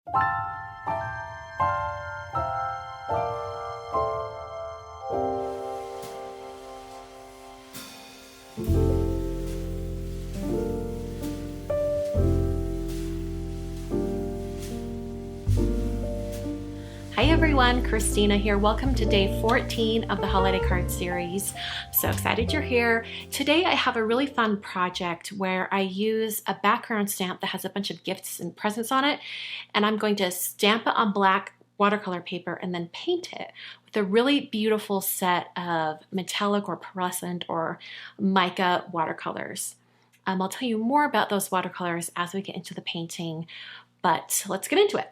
Hi everyone, Christina here. Welcome to day 14 of the holiday card series. So excited you're here. Today I have a really fun project where I use a background stamp that has a bunch of gifts and presents on it, and I'm going to stamp it on black watercolor paper and then paint it with a really beautiful set of metallic or pearlescent or mica watercolors. I'll tell you more about those watercolors as we get into the painting, but let's get into it.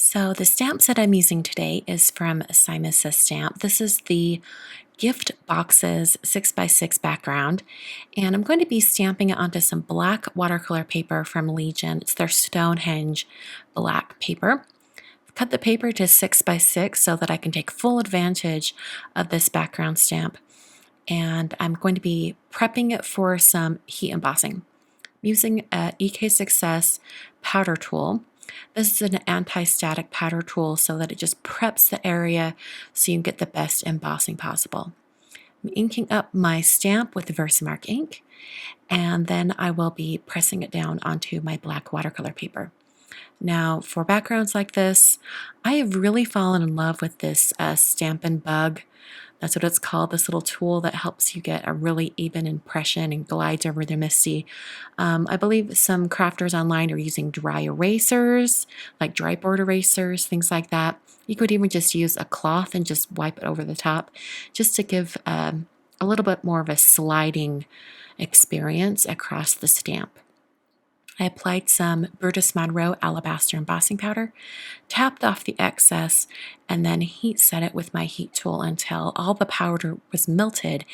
So the stamp set I'm using today is from Simon Says Stamp. This is the Gift Boxes 6x6 background, and I'm going to be stamping it onto some black watercolor paper from Legion. It's their Stonehenge black paper. I've cut the paper to 6x6 so that I can take full advantage of this background stamp, and I'm going to be prepping it for some heat embossing. I'm using a EK Success powder tool. This is an anti-static powder tool so that it just preps the area so you can get the best embossing possible. I'm inking up my stamp with the Versamark ink, and then I will be pressing it down onto my black watercolor paper. Now, for backgrounds like this, I have really fallen in love with this Stampin' Bug. That's what it's called, this little tool that helps you get a really even impression and glides over the misty. I believe some crafters online are using dry erasers, like dry board erasers, things like that. You could even just use a cloth and just wipe it over the top, just to give a little bit more of a sliding experience across the stamp. I applied some Brutus Monroe Alabaster embossing powder, tapped off the excess, and then heat set it with my heat tool until all the powder was melted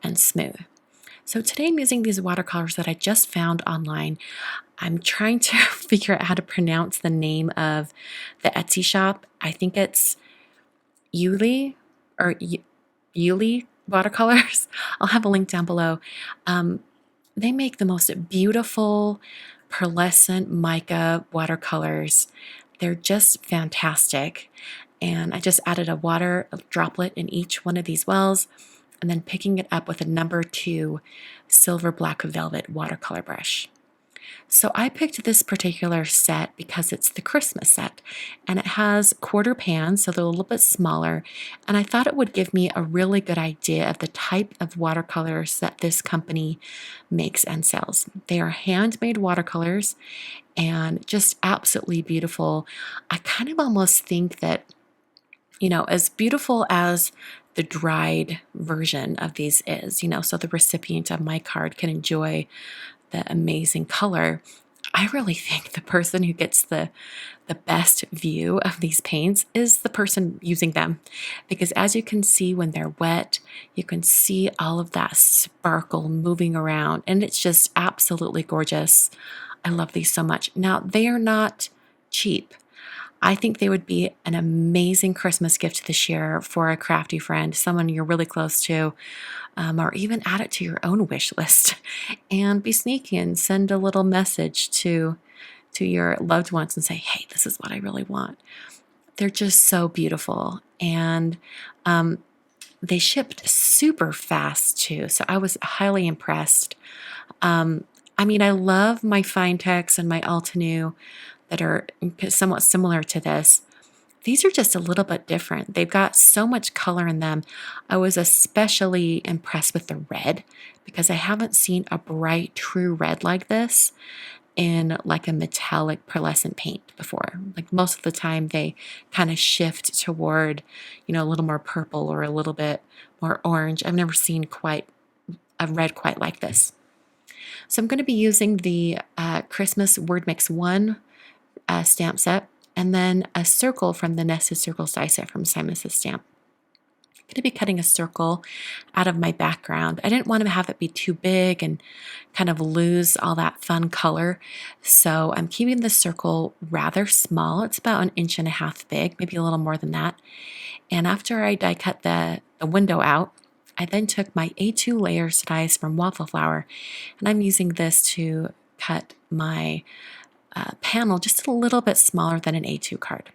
and smooth. So today I'm using these watercolors that I just found online. I'm trying to figure out how to pronounce the name of the Etsy shop. I think it's Yuli or Yuli watercolors. I'll have a link down below. They make the most beautiful pearlescent mica watercolors. They're just fantastic. And I just added a water droplet in each one of these wells, and then picking it up with a number 2 silver black velvet watercolor brush. So I picked this particular set because it's the Christmas set, and it has quarter pans, so they're a little bit smaller, and I thought it would give me a really good idea of the type of watercolors that this company makes and sells. They are handmade watercolors and just absolutely beautiful. I kind of almost think that, as beautiful as the dried version of these is, so the recipient of my card can enjoy the amazing color, I really think the person who gets the best view of these paints is the person using them, because as you can see, when they're wet, you can see all of that sparkle moving around, and it's just absolutely gorgeous. I love these so much. Now, they are not cheap. I think they would be an amazing Christmas gift this year for a crafty friend, someone you're really close to, or even add it to your own wish list and be sneaky and send a little message to your loved ones and say, hey, this is what I really want. They're just so beautiful, and they shipped super fast too, so I was highly impressed. I love my Finetex and my Altenew that are somewhat similar to this. These are just a little bit different. They've got so much color in them. I was especially impressed with the red because I haven't seen a bright, true red like this in like a metallic pearlescent paint before. Like most of the time they kind of shift toward, a little more purple or a little bit more orange. I've never seen quite a red quite like this. So I'm going to be using the Christmas Word Mix 1 stamp set, and then a circle from the Nested Circles die set from Simon Says Stamp. I'm going to be cutting a circle out of my background. I didn't want to have it be too big and kind of lose all that fun color, so I'm keeping the circle rather small. It's about 1.5 inches big, maybe a little more than that. And after I die cut the window out, I then took my A2 layers dies from Waffle Flower, and I'm using this to cut my panel just a little bit smaller than an A2 card.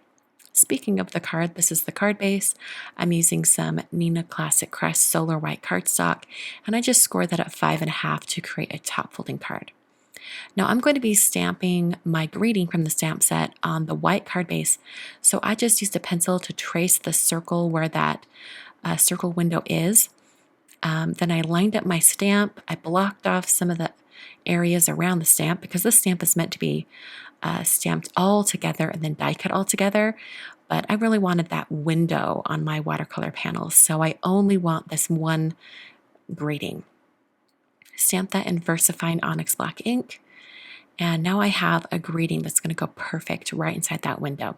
Speaking of the card, this is the card base. I'm using some Neenah Classic Crest Solar White cardstock, and I just scored that at 5.5 to create a top folding card. Now I'm going to be stamping my greeting from the stamp set on the white card base, so I just used a pencil to trace the circle where that circle window is. Then I lined up my stamp. I blocked off some of the areas around the stamp because this stamp is meant to be stamped all together and then die cut all together, but I really wanted that window on my watercolor panel, so I only want this one greeting. Stamp that in VersaFine Onyx Black ink, and now I have a greeting that's going to go perfect right inside that window.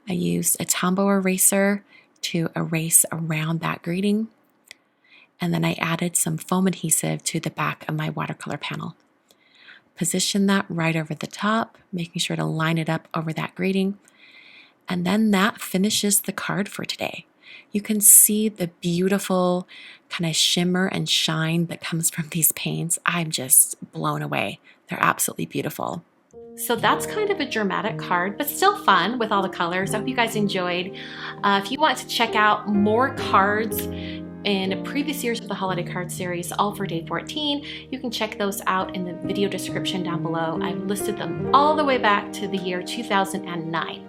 I used a Tombow eraser to erase around that greeting, and then I added some foam adhesive to the back of my watercolor panel. Position that right over the top, making sure to line it up over that greeting. And then that finishes the card for today. You can see the beautiful kind of shimmer and shine that comes from these paints. I'm just blown away. They're absolutely beautiful. So that's kind of a dramatic card, but still fun with all the colors. I hope you guys enjoyed. If you want to check out more cards in previous years of the holiday card series, all for day 14, you can check those out in the video description down below. I've listed them all the way back to the year 2009.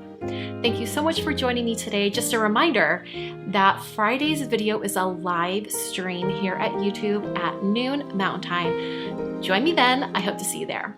Thank you so much for joining me today. Just a reminder that Friday's video is a live stream here at YouTube at noon Mountain Time. Join me then. I hope to see you there.